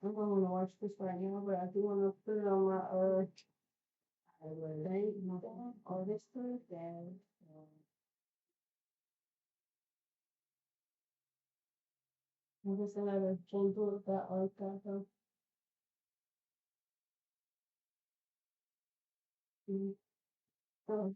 I'm gonna wanna watch this right now, but I do wanna put it on my thing, my phone, or this Thursday. I guess I never can do it that like that though. Mm. Oh,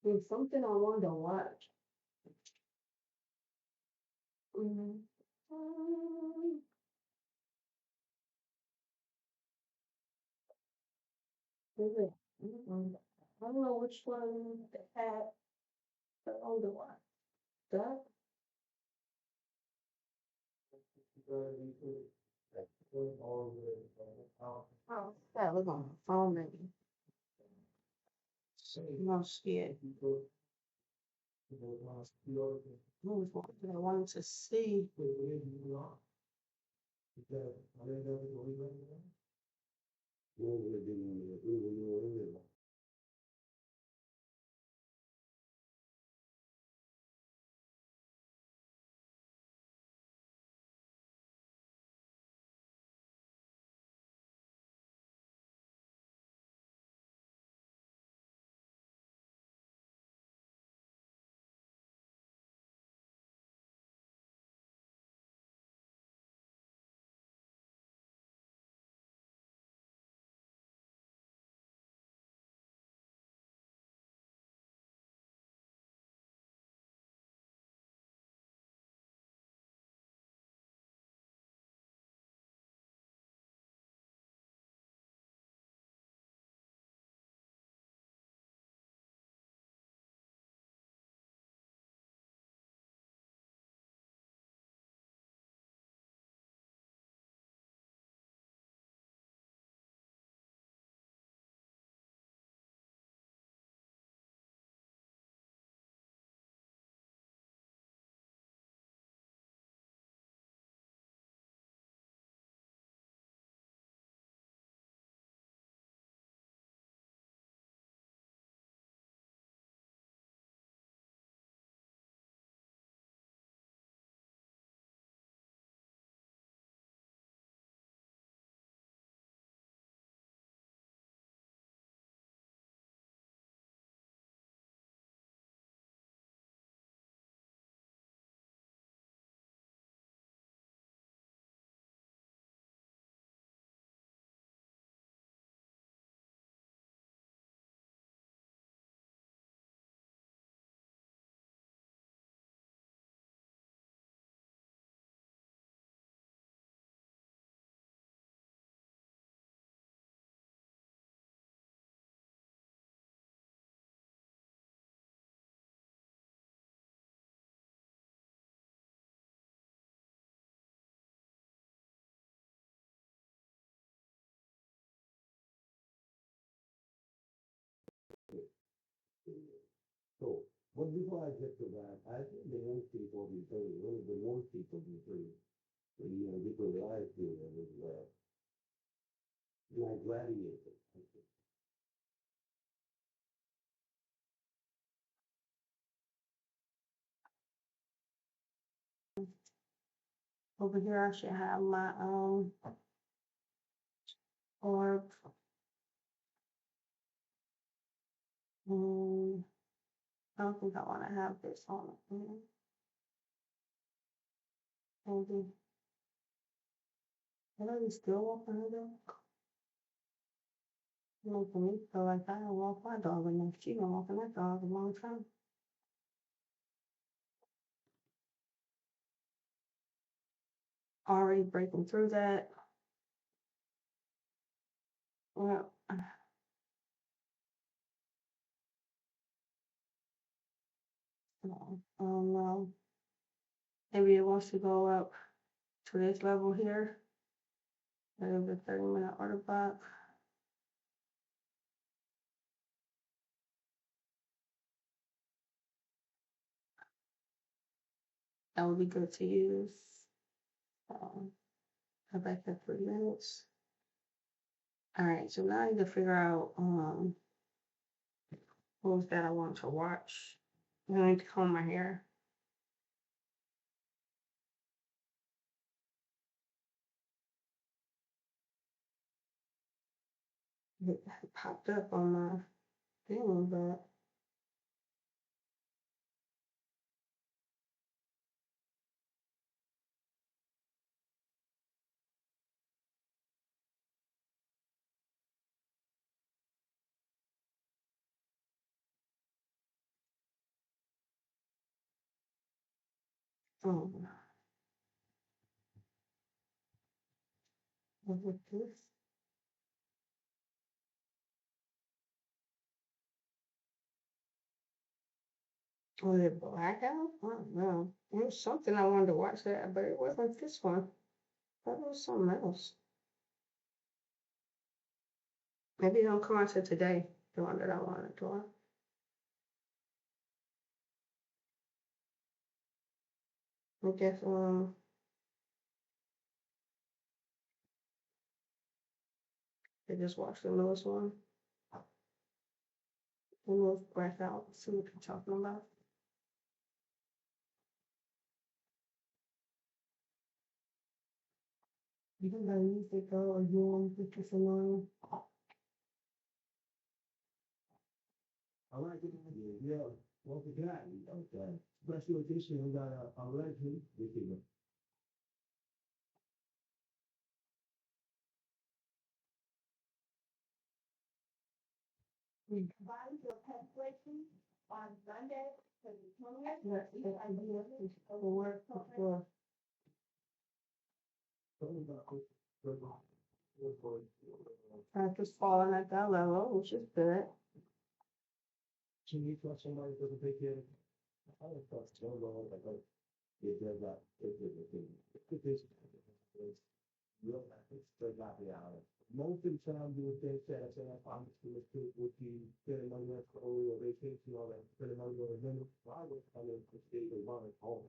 there's something I wanted to watch. Mm. Is it? I don't know which one that had the older one. That? Oh, that was on my phone maybe. No shit. What was one that I wanted to see? So, but before I get to that, I think the young people be very, the more people be very, different lives here as well. Like gladiators. Over here I should have my orb. Mm, I don't think I wanna have this on. Maybe. I know you still walking her dog. Making me feel like I don't walk my dog enough. She been walking that dog a long time. Already breaking through that. Well, I don't know. Maybe it wants to go up to this level here. Maybe the 30-minute order box. That would be good to use. Um, I'm back in 3 minutes. All right, so now I need to figure out what was that I want to watch. I need to comb my hair. It popped up on my thing, but oh, what was this? Was it Blackout? I don't know. It was something I wanted to watch that, but it wasn't this one. I thought it was something else. Maybe it don't come on to today, the one that I wanted to watch. I guess I just watched the newest one. The newest Blackout. See what you're talking about. You can buy music though, or you want to put annoying. I like it. Yeah. What we got? Okay. Special edition. We got a legend. This is Buy your preparation on Monday for the 20th. Yes, yes, I do. It's over work for sure. Just falling at that level, which is good. Can you trust somebody that doesn't take care of it? I don't trust no Lord. Like, it does not. It is. Real life. It's still not reality. Most of the time, you would think that if I'm honest with you, would be spending money on clothes or vacation, all that, spending money on a minute. Why would I live to stay with money home?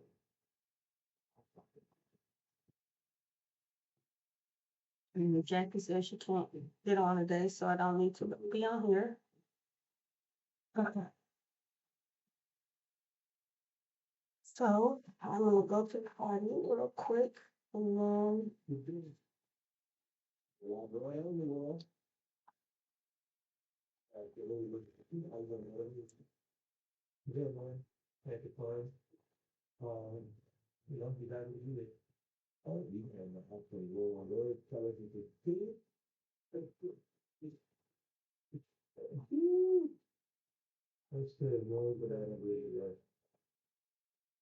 And Jackie says she can't get on today, so I don't need to be on here. Okay. So I'm gonna go to the party real quick and then You do. Well, go around the world. Get a little bit. I don't know. Yeah, man. Have the fun. You got to do it. Oh, you can actually roll on those television to see. That's good. Roll it out of the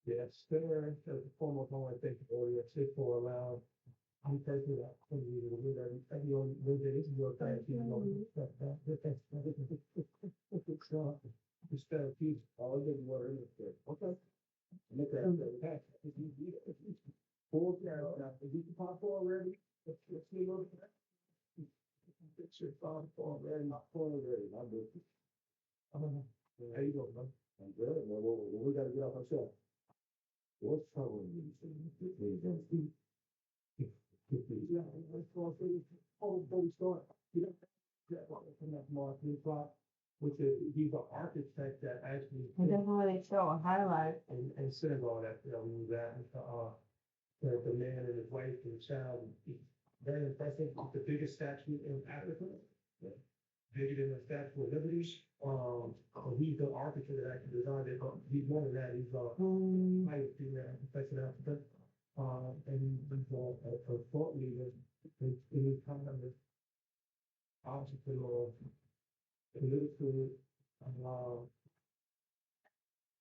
yes, sir. As a form of home, I think, or your sick for allowed. I'm taking that from you to do that. And you know, this is your time. You know, it's not. It's that piece. All the water in there. Okay. Make that pack. Full carrot. Now, if you can pop already, let's see over there. Fix your phone already, not full already. I'm good. How you doing, man? I'm good. Well, we got to get off our shelf. What's troubling you? Yeah, let's go through this whole story. You know, that one from that Martin Clark, which is, he's an architect that actually. it doesn't really show a highlight. And said all that, that, the man and his wife and child, very impressive, it's the biggest statue in Africa. Yeah. Bigger than the Statue of Liberty. He's the architect that actually designed it, but he's more than that, he's might be there, professor in Africa. And he's a thought leader, and he's kind of this entrepreneur, political,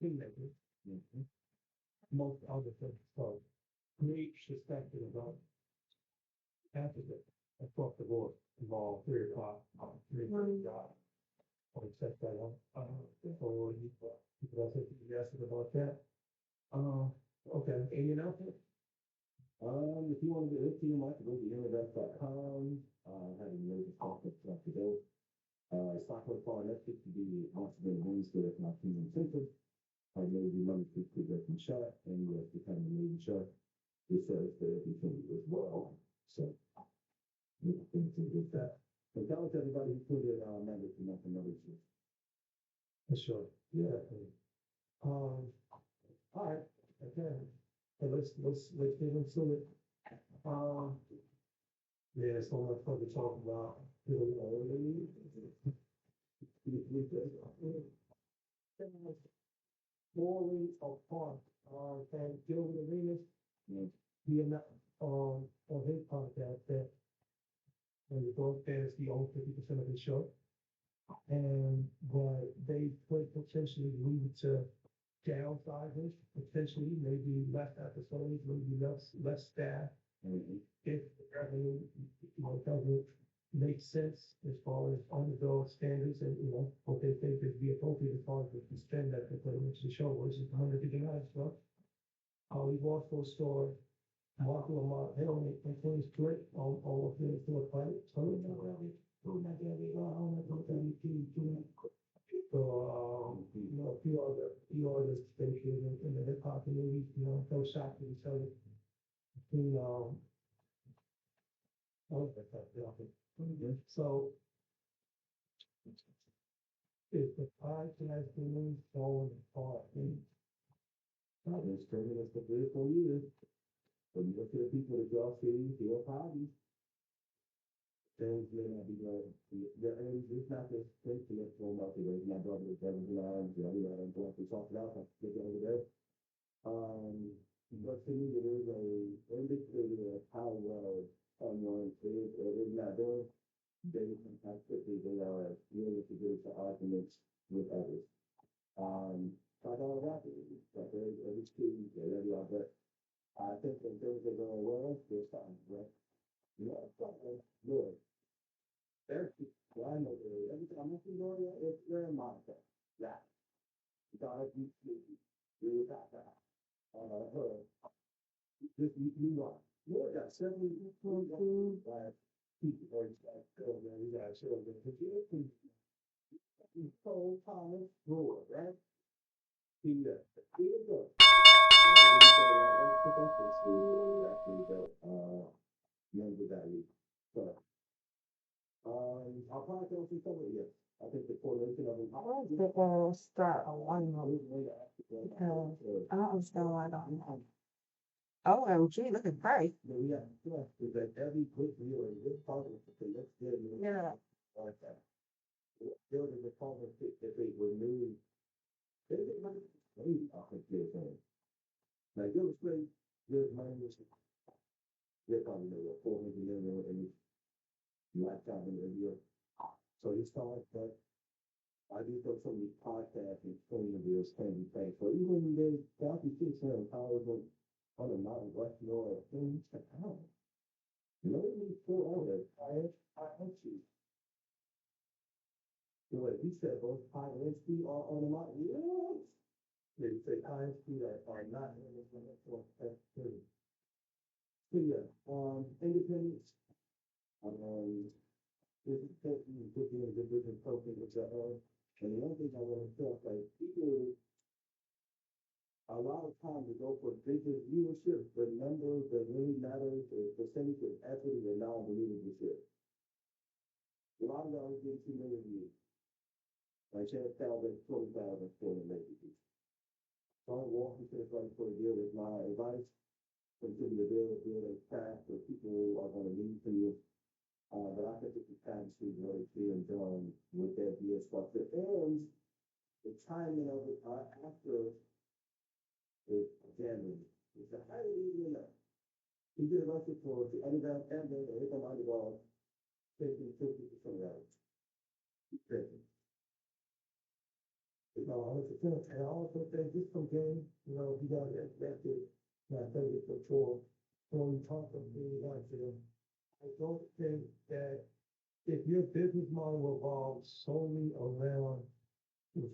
filmmaker. Mm-hmm. Most other things, so great perspective about Africa across the board, involved 3 o'clock, 3 o'clock. I'll set that up. So you guys are enthusiastic about that. Okay, and you know, if you want to get into them, I can go to internet.com. Have a major conference today. It's not going to fall next week to be possible Wednesday at my team center. I may be Monday to get from shot, and you have to kind of maybe shot. This Thursday, everything as well. So, we think to get that. But tell us everybody who put it, members to nothing other shit. For sure. Yeah. All right, okay. So let's get into it. Yeah, there's so much fun to talk about. Falling apart. And Gilbert Arenas, he on his podcast that when the dog fantasy owns 50% of his show, and but they could potentially lead to downsizing, potentially maybe less episodes, maybe less staff. If the revenue, doesn't make sense as far as underdog standards and, what they think is be appropriate as far as the spend that they put into the show, which is $150 stuff. We've also saw Mark Lamar, they only influence great on what they do a fight. So, a few other spaces in the hip hop community, no shock to each other. So if the podcast remains falling apart, I've been struggling this for 3 or 4 years. When you look at the people that y'all see, your hobbies, things may not be right. And it's not just things to get thrown out today. My brother was 7 lines, we had a talk it out, I get over there. But to me, there is a indicator of how well someone is or is not doing. They how quickly they are willing to get into arguments with others. I don't rap it, but every team, every other. I think when things are going well, there's something, right? Something good. There's people, I know every time I see Gloria, it's very mindset. Yeah. God, you got that. Her. This, you know, Lord got 70 people, like, people, or like, man, you got children. He told Thomas Brewer, right? He go. Younger value. So, I'll probably go through some of it, yes. I think the correlation of them. I want to start a one month because I don't understand why I don't know. OMG, look at price. Yeah, is that every good deal in this part of the let's get it. Yeah. Like that. There was a partnership that they were new. They didn't like it. I think they're saying. Like, it was great. There's money. They're probably know what 400 million in lifetime in a year. So he started, but I do think some of these podcasts and streaming deals can be paid for. Even when there's 600 hours on a mountain west north things to count. You know, we need 4 hours. I you. The way he said those ISP are on the mountain. Yes. They say ISP are not in this one. That's true. So yeah, independence. This is taking putting in the different focus with the and the other thing I want to tell, like, people a lot of time to go for business leadership, the numbers that really matters, the percentage of equity and non-leadership. A lot of them get 2 million views. Like 10,000, 20,000 for the maybe. Don't walk into the front for a deal with my advice. Continue to build a path where people are going to lead to you. But I think it's time to really being done with that deal structure. And the timing of it after is jamming. It's a highly easy enough. He did a bunch of for the underground and then the income underdog, taking 50% of that. It's crazy. And I also think just from game, you got to expect it. And I said it before, when we talk of being like them, I don't think that if your business model revolves solely around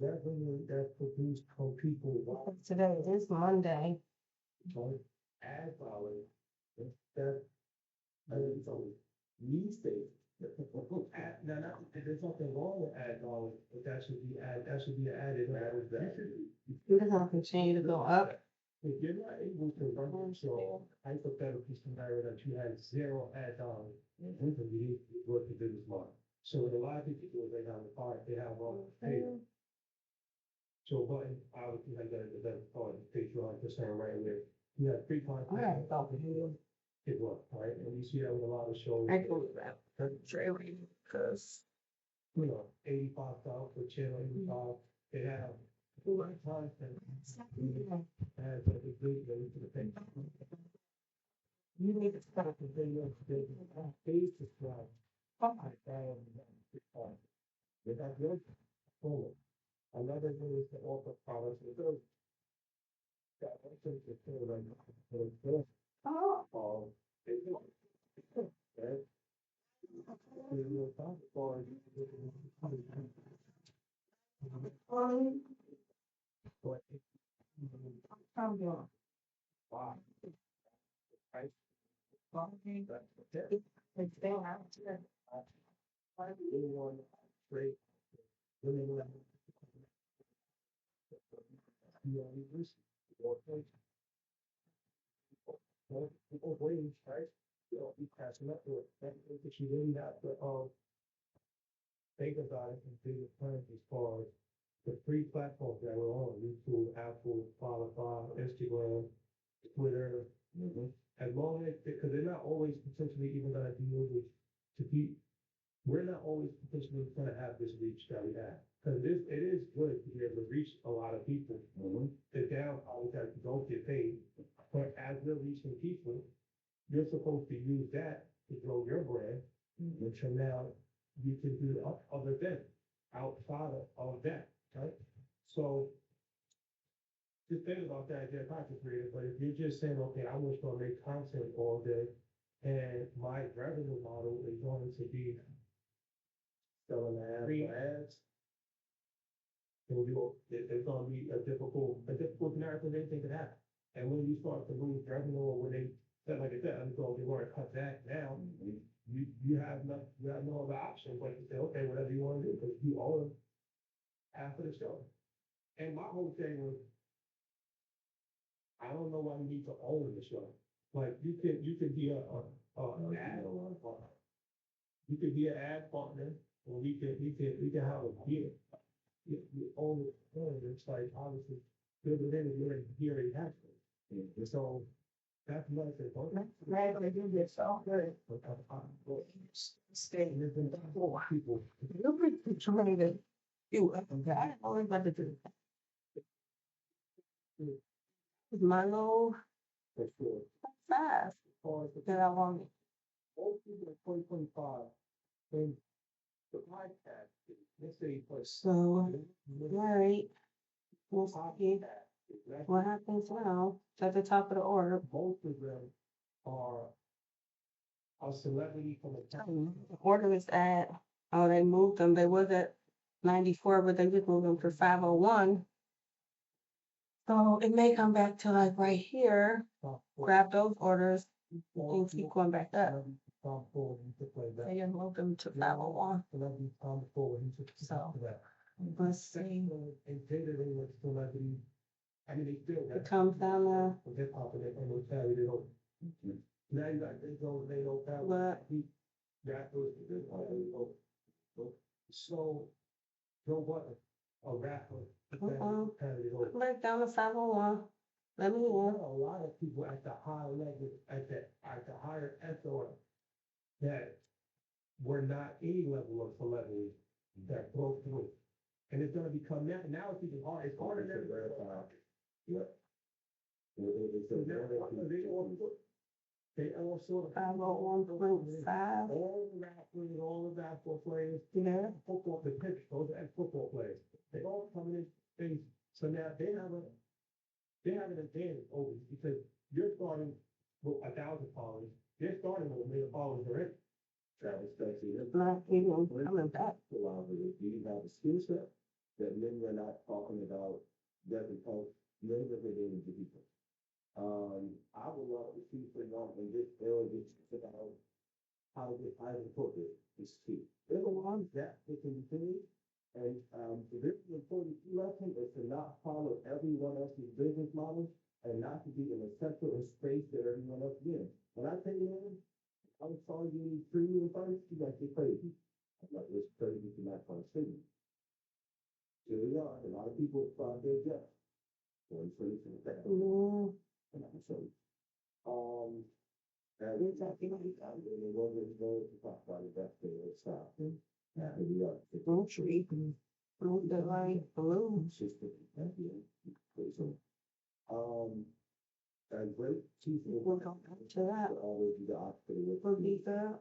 revenue that's produced from people. Today is Monday. Ad dollars, that, I mean, so we say, now, there's nothing wrong with ad dollars, but that should be added. We're gonna continue to go up. if you're not able to run your show, hypothetical scenario that you had zero ad dollars, you need to work the business model. So what a lot of people do is they have a part, they have all paid. So button, obviously, like that, that's called Patreon, just saying right away. You have free content. I gotta stop with him. It was, right? And you see that with a lot of shows. I can leave that trailing because You know, 85 for channel 85. They have full content. As a good way to the thing. you need to stop. The thing is, they pay subscribe. They have your full. Another thing is to offer products with those. That I think it's sort of like, Oh, they do. Right? You're talking for but I'm doing. wow, right? That's It's still out there. anyone great. Women leaders, people waiting, right? Be passing up to it. That's what you really have to think about it and do the plan as far as the free platforms that we're on, YouTube, Apple, Spotify, Instagram, Twitter. As long as, because they're not always potentially even gonna be able to be, we're not always potentially gonna have this reach that we have. Because it is good to be able to reach a lot of people. The downside is that you don't get paid, but as we're reaching people, you're supposed to use that to grow your brand, which are now you can do other things outside of that, right? So just think about that as you're a content creator, but if you're just saying, okay, I'm just gonna make content all day, and my revenue model is going to be selling ads, it's gonna be a difficult scenario for anything to happen. And when you start to lose revenue, or when they said, like I said, I'm going to want to cut back now, you have no other option but to say, okay, whatever you want to do, because you own half of the show. And my whole thing was, I don't know why you need to own the show. Like you could be an ad, you could be an ad partner, or we can have a deal. You own it, it's like obviously build it in, you already have it. So that's another thing. Right, they do this so good. Stay And there's been people. You'll be trying to do it. I don't know about to do that. With my little For sure. size that I want. Most people in 2025, when the podcast, let's say, So, all right, we'll see what happens now. It's at the top of the order. most of them are a celebrity from a town. The order is at, oh, they moved them. They was at 94, but they just moved them to 501. So it may come back to like right here. Grab those orders and keep going back up. They just moved them to 501. So let's see. I mean, they still. It comes down to Hip hop and they don't. Now you got they don't have. what? Rappers, so, Joe Button, a rapper. Back down to 501. Let me There know. are a lot of people at the higher level, at the higher echelon that were not any level of celebrity that broke through. And it's gonna become now it's even hard, it's harder than ever. Yeah. They all sort of. 501.5. All the rappers, all the basketball players, Yeah. football, the pitch, those are football players. They all come in things. So now they have an advantage over you because you're starting with 1,000 followers. They're starting with 1,000,000 followers already. Travis Kelsey, Not even coming back. do you have a skill set that many are not talking about doesn't help many of the to people? I would love to see, for example, this area about how to get higher than corporate is key. There's a lot of that they can do, And this is an important lesson is to not follow everyone else's business model and not to be in a sector or space that everyone else is in. When I tell you, man, I was calling you premium first, you guys get crazy. I'm like, it's crazy to not find signal. Here we are. A lot of people find their jobs. One place in that. Mm, And I'm saying, and it's actually and it wasn't going to talk about it. That's the stop. Now here we are. It's mm, tree. Blue, the light blue. consistent. So, and great chief. We'll go back to that. Always be the opposite of We'll be there.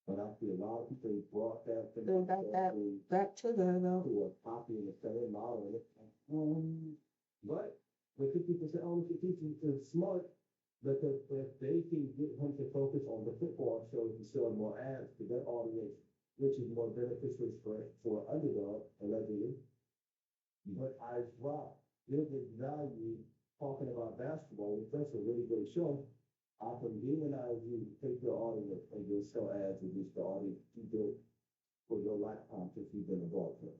But I see a lot of people broadcast Then back that back to there though. who are copying the same model. But the 50% ownership teaching is smart because if they can get him to focus on the football show and sell more ads to their audience, which is more beneficial for underdog, allegedly. But I drop there's a value talking about basketball, which that's a really great show. I can demonize you, take your audience and you'll sell ads and reach the audience you built for your lifetime since you've been involved in.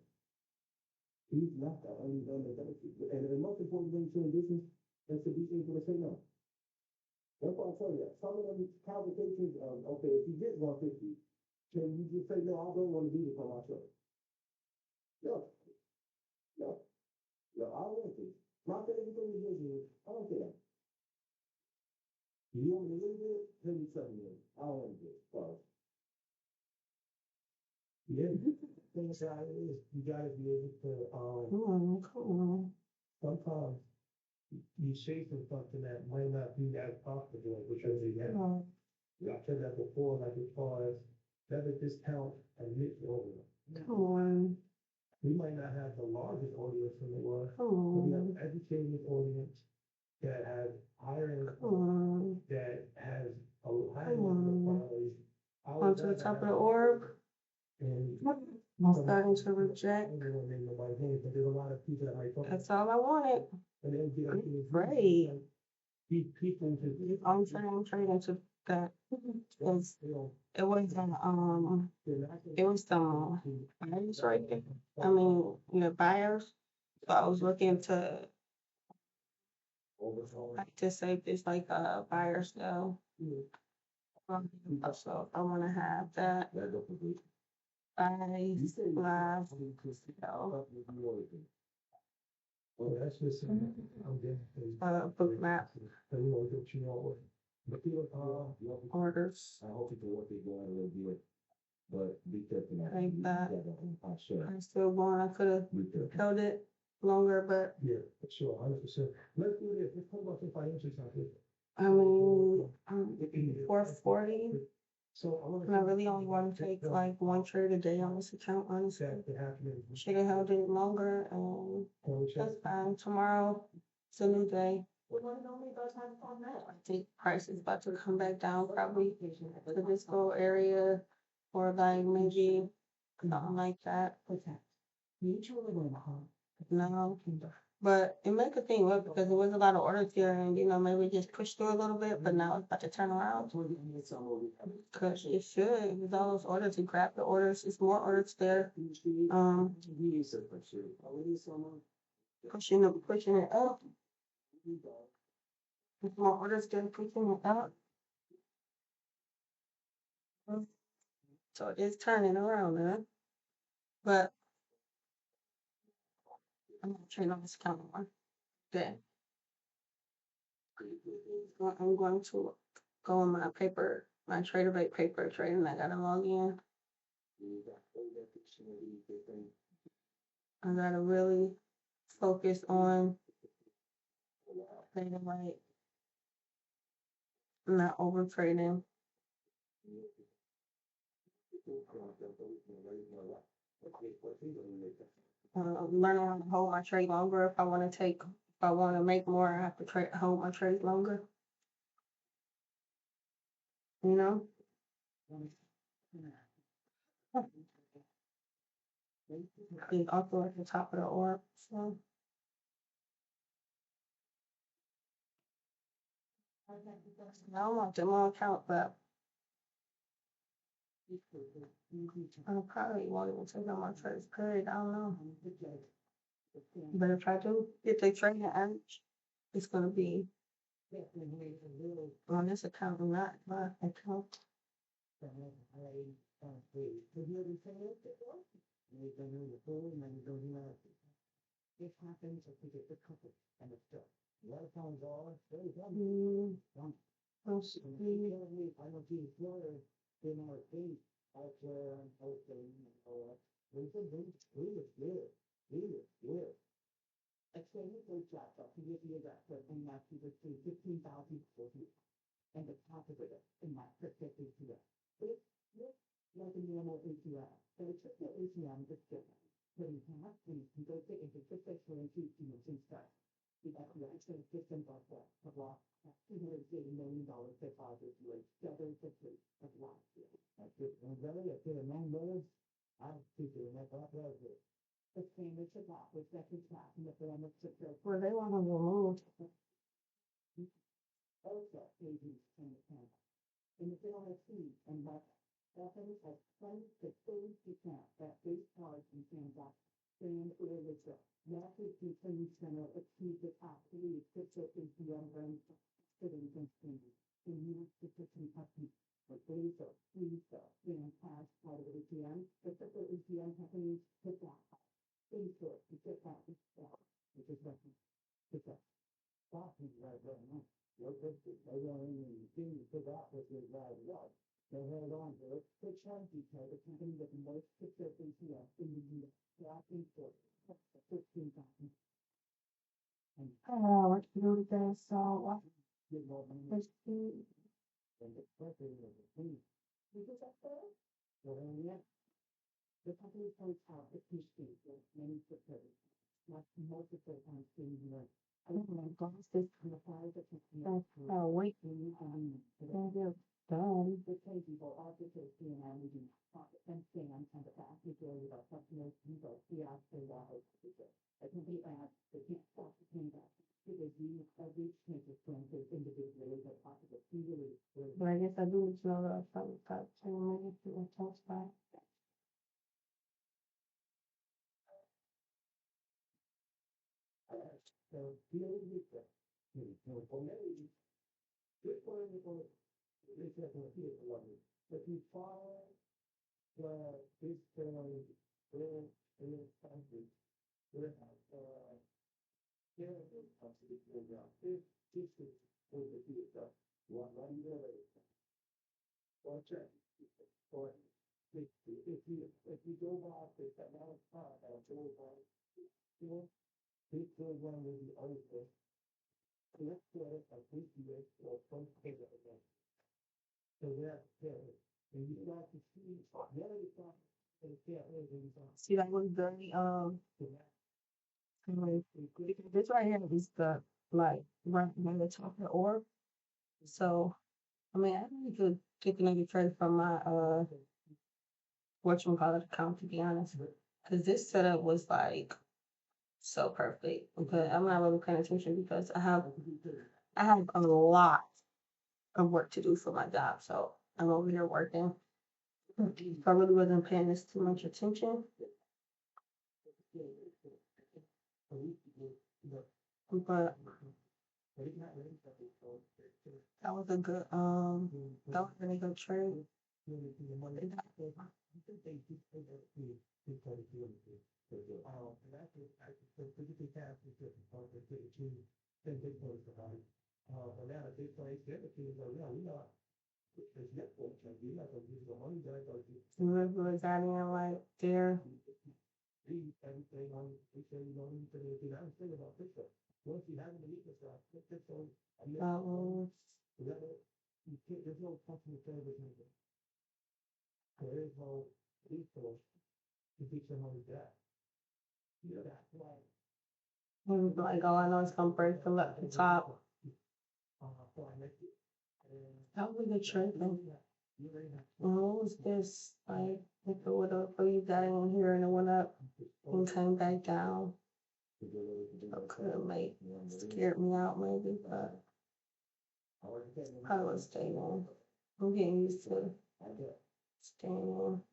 He's not the only one that does it. And the most important thing to in business is to be able to say no. That's what I tell you. Some of them conversations, okay, if you get 150, can you just say, no, I don't want to do this on my show? No, no, no, I want to. My favorite thing is business. I don't care. You want me to live it? Tell me something. I don't want to do it. So, yeah, things how it is. You gotta be able to, Come on. sometimes you chasing something that might not be as profitable, because again, Come on. I said that before, like as far as never discount a niche audience. Come on. We might not have the largest audience in the world, Come but we have on. an educated audience that has higher Come income, on. that has a higher Come level of on. quality. I would Onto the rather top of have the orb. And I'm starting to reject. everyone name nobody's name, but there's a lot of people that might talk. That's all I wanted. And they'll get up to this. Great. These people to. I'm trading to that. Because it wasn't it was some buyers right there. I mean, buyers. So I was looking to like to save this like buyer sale. So I wanna have that buy live sell Oh, that's just, I'm getting. book map So you know, what you know, but people, orders. I hope people what they go out a little bit, but be careful. Like that. I'm sure. I still want, I could have Be careful. held it longer, but Yeah, for sure, 100%. Let's do this. Let's talk about some financial topic. I mean, 440. So I want And I really only want to take like one trade a day on this account, honestly. that happening. Should have held it longer, and that's fine. Tomorrow, it's a new day. I think price is about to come back down probably to this little area, or like maybe something like that. No, but it make a thing up because there was a lot of orders here, and maybe it just pushed through a little bit, but now it's about to turn around. Cause it should, with all those orders, you grab the orders, there's more orders there. Pushing it up. There's more orders there, pushing it up. So it's turning around, man. But I'm not trading on this account anymore. Then I'm going to go on my trader rate paper trading. I gotta log in. I gotta really focus on trading right, not over trading. Learning how to hold my trade longer. If I want to make more, I have to hold my trade longer. You know. It's also at the top of the orb. So I don't want them on account, but I probably won't even take on my first grade. I don't know. But if I do get the training average, it's gonna be on this account and not my account. It happens if we get the couple and it's still. A lot of times all very We'll see. I know he's lawyer, they know things out there and out there, we said, we I say you go job, up to give you that, but in that people see 15,000 for you. And the top of it, in my perspective to that. It's like a normal ATM. So it's just the ATM that's different. So you cannot see, you go to into just like for and stuff. You got the actual system of that, of law, $280 million deposit rate, 750 of last year. That's it. And really, if they're $9 million, I'm thinking that was it. The standard to law was second class in the form of secure. Well, they want to remove. Also, agents in the camp. In the middle of C and left, often has 20 to 30% that base cards and transactions. Stand or withdraw. Rapid Detention Center achieved the top 3 crypto ATM ranks cities and standards. In U.S. detention companies, with base or free stuff, and cash part of the ATM, the crypto ATM companies took that. Base or to get that, which is nothing. It's a stopping right now. What this is, they don't even seem to that which is right up. They held on to it. The Trance because the company with the most crypto ATM in the U.S. That import 15,000. What to do with that? So, Good morning. let's see. And the president of the team. Is it up there? Well, yeah. The company points out the PhD with many cryptos, not multiple times in the year. Oh my gosh, this Applies the company. wait. Thank you. Done. The same people also take CNN and CNN and the fact that with our customers, people, we ask for that. A company adds, they can't stop the transaction because we every change of transit individually as possible. But I guess I do need to know that something got 10 minutes to talk about. So, dealing with that. For me, this one is for this is for here for one. But you follow this country, here is possibly program. This is for the theater. One day, or check, or if you go by this amount of time, I'll go by, this program will be over. Let's get it at least years or some kind of event. So that's it. And you start to see, the other stuff, and can't really See, that was very, because this right here is the, like, right when the top of the orb. So, I mean, I really could take another trade from my, whatchamacallit account, to be honest. Because this setup was like so perfect. But I'm not really paying attention because I have a lot of work to do for my job. So I'm over here working. If I really wasn't paying this too much attention. But that was a good that was a really good trade. Remember we got in like there. Everything on, we say you don't need to do that. I'm thinking about this stuff. Once you have the equal stuff, this one, you can't, there's no customer service needed. There is no resource to teach them how to do that. You know, that's why. Like, oh, I know it's gonna break the top. So I make it. That was a good trade though. What was this? Like, if it would have you got in here and it went up and came back down. It could have made scared me out maybe, but I would stay on. I'm getting used to it. Staying a little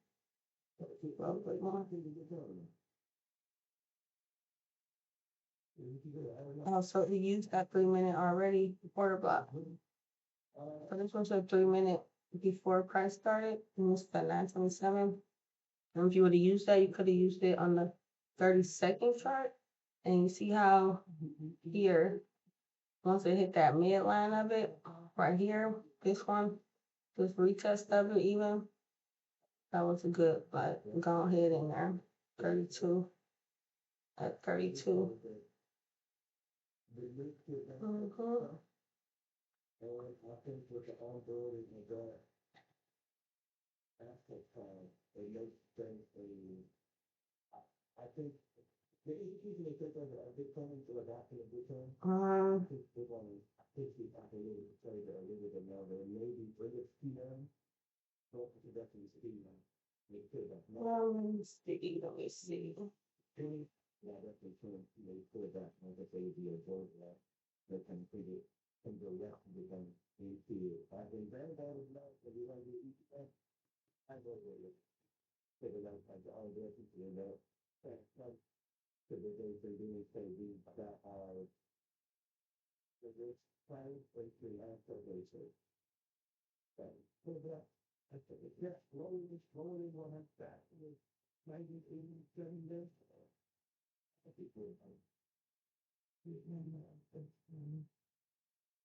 bit more. Oh, so it used that 3 minute already, order block. So this was a 3 minute before price started, and it's the 927. And if you would have used that, you could have used it on the 30-second chart. And you see how here, once it hit that midline of it, right here, this one, this retest of it even, that was a good, like, go ahead in there. 32. At 32. Mm-hmm. And I think with the onboarding of that aspect time, it makes things I think the education they take over a big time to adapt to a big time. I think they're going to take the opportunity to say that a little bit now, that maybe bring it to them, so it's definitely speed now. Make sure that Well, let me see. Let me see. yeah, definitely can they put it back, like I say, be a goal that they can put it and go left and become into it. I think that is not that we don't do each thing. I go with it. Take it out like all the people in there. Like, so that they can do is say we that are the rich plan for the answer ratio. So that I think it's just slowly will have that. 90, 80, 70 days. I think we're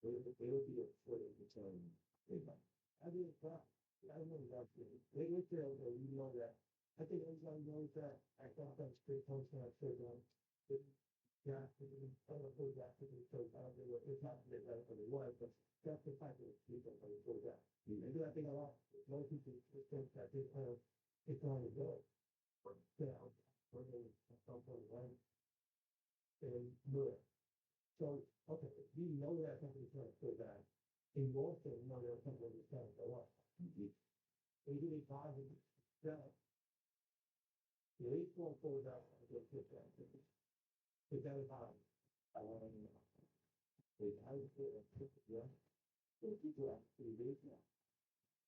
it'll be a foot of the time. I mean, I don't know about it. They would tell that you know that. I think everybody knows that. I thought that was pretty close to that. So, yeah, I don't know if that so I don't know what it's not that it was, but that's the type of people that it goes out. And I think a lot, most people just think that it's on the go. So, when they at some point, right? And do it. So, okay, you know that something's going to go down. And you also know that something is going to go up. They really positive. So, the least one goes out, I guess, with that. It's that high. It's high, yeah. So people actually do that.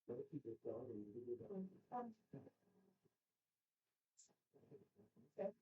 So people go and do that. Yeah, that's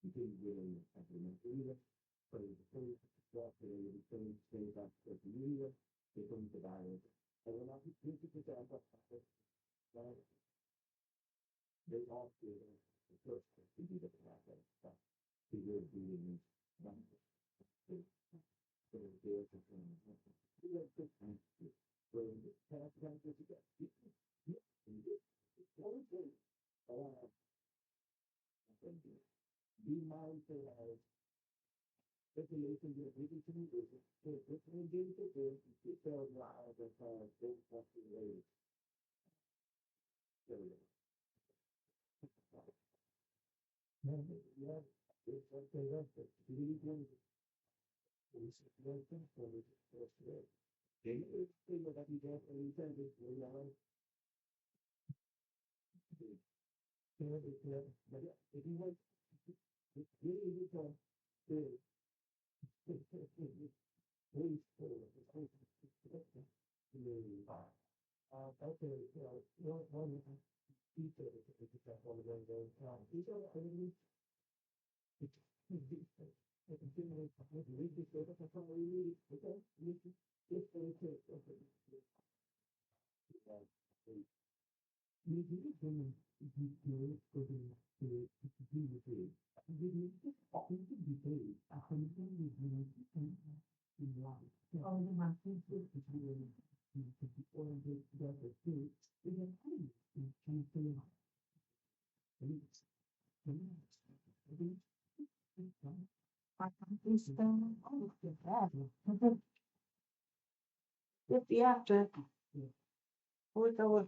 you didn't really implement either. But it's the first step that they would say things like social media, they come to violence. And when I think that right, they all feel the first to be the process stuff. To really be in one. So there's a thing. You know, this kind of shit. Where the past times that you got, one thing, be mindful of if the nation get really to me, is this one getting to this, it tells lies that this fucking way. So, yeah, it's something else that these ones, it's one thing for me to say. They know it's thing that you get and you tell this, you know, but if you want, it's really easy to please, okay, one teacher, if you can hold it, teacher, it's continuing to read this paper for some reason, okay, it's going to take, okay. You do things you do for the to do the thing. You need to be paid. A hundred is in life. All the masters is really to be oriented together too. They have paid. You can say, I can't stand all of that. 50 after. We go with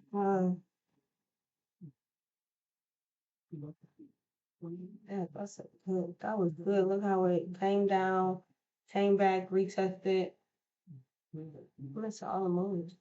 yeah, that's good. That was good. Look how it came down, came back, retested. Miss all the moves.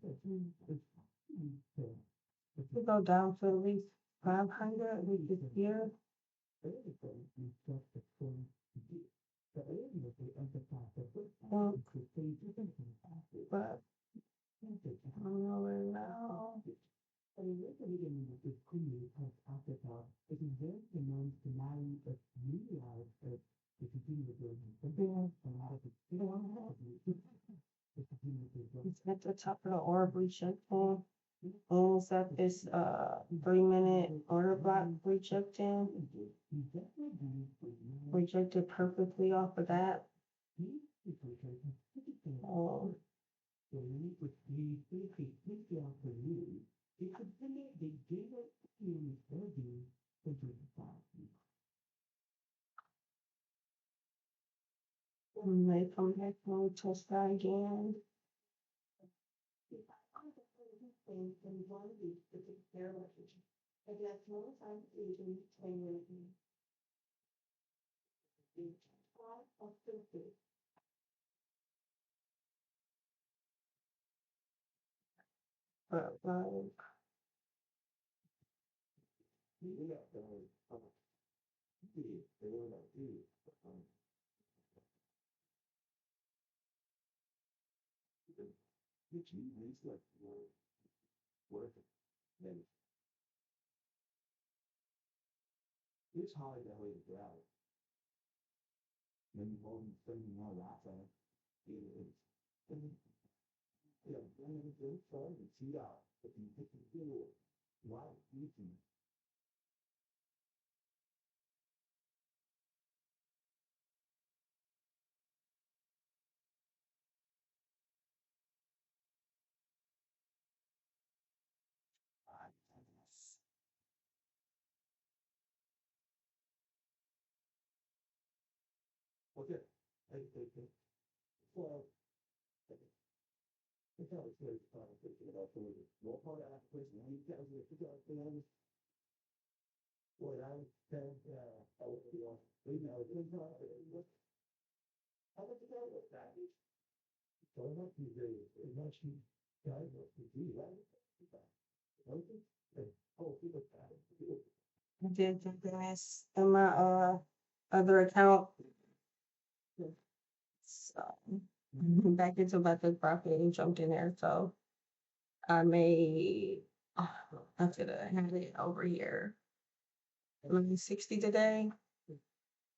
That moves good. We go down to at least 500. We just here. Mm, but I don't know right now. It's at the top of the orb rejecting. Owns up this 3-minute order block rejecting. Rejected perfectly off of that. Um, we may come back and we'll test that again. But like, I did something else in my other account. So back into my big profit and jumped in there. So I made I could have had it over here. 60 today.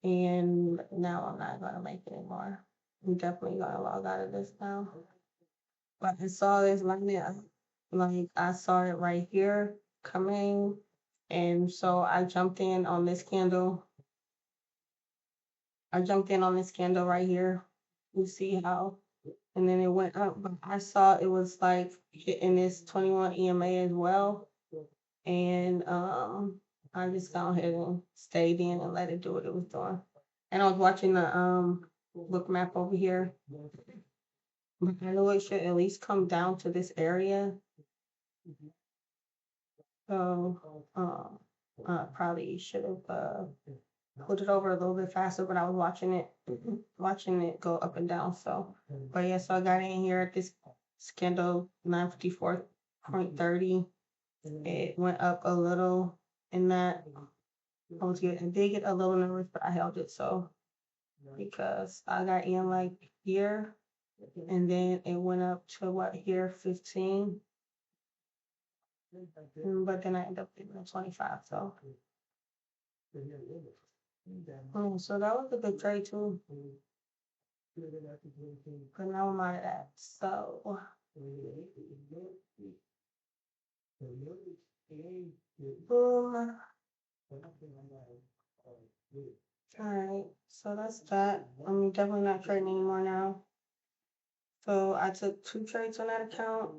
And now I'm not gonna make it anymore. I'm definitely gonna log out of this now. But I saw this like I saw it right here coming. And so I jumped in on this candle. I jumped in on this candle right here. You see how? And then it went up, but I saw it was like hitting this 21 EMA as well. And I just gone ahead and stayed in and let it do what it was doing. And I was watching the book map over here. But I know it should at least come down to this area. So probably should have put it over a little bit faster, but I was watching it go up and down. So, but yeah, so I got in here at this candle 954.30, It went up a little in that. I did get a little nervous, but I held it so because I got in like here and then it went up to what here 15. But then I ended up getting a 25. So so that was a good trade too. But now I'm out of that. So boom. Alright, so that's that. I'm definitely not trading anymore now. So I took 2 trades on that account,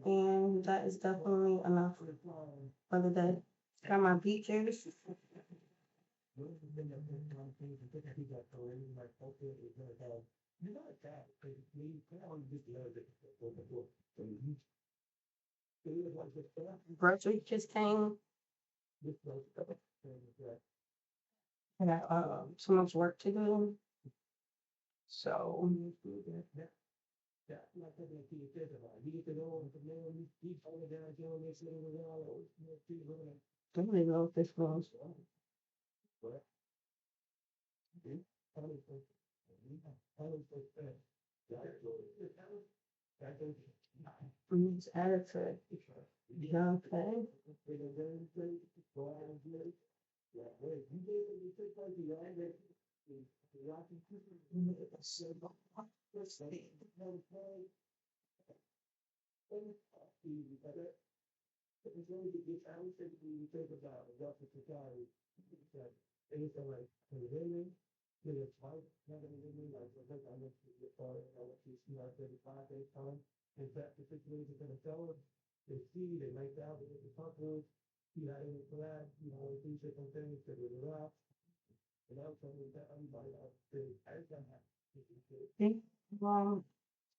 and that is definitely enough for the day. Got my beet juice. Grocery just came. I got so much work to do. So don't even know if this goes. Just add it to it. Okay.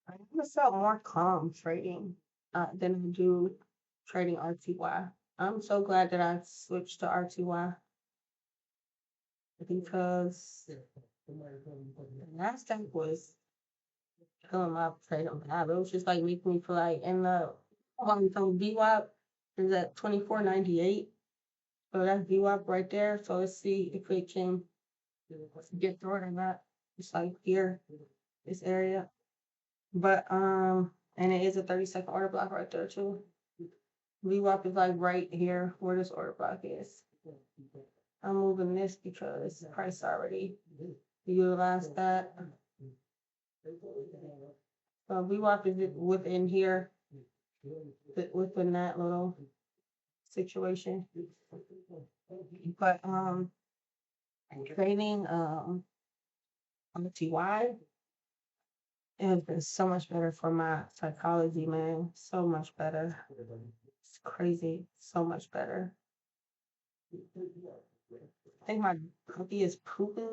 I never felt more calm trading than I do trading RTY. I'm so glad that I switched to RTY because the last time was killing my trading vibe. It was just like making me feel like, and the from VWAP is at 24.98. So that's VWAP right there. So let's see if it can get through it or not. It's like here, this area. But and it is a 30-second order block right there too. VWAP is like right here where this order block is. I'm moving this because the price already utilized that. So VWAP is within here, within that little situation. But trading TY it has been so much better for my psychology, man. So much better. It's crazy. So much better. I think my puppy is pooping.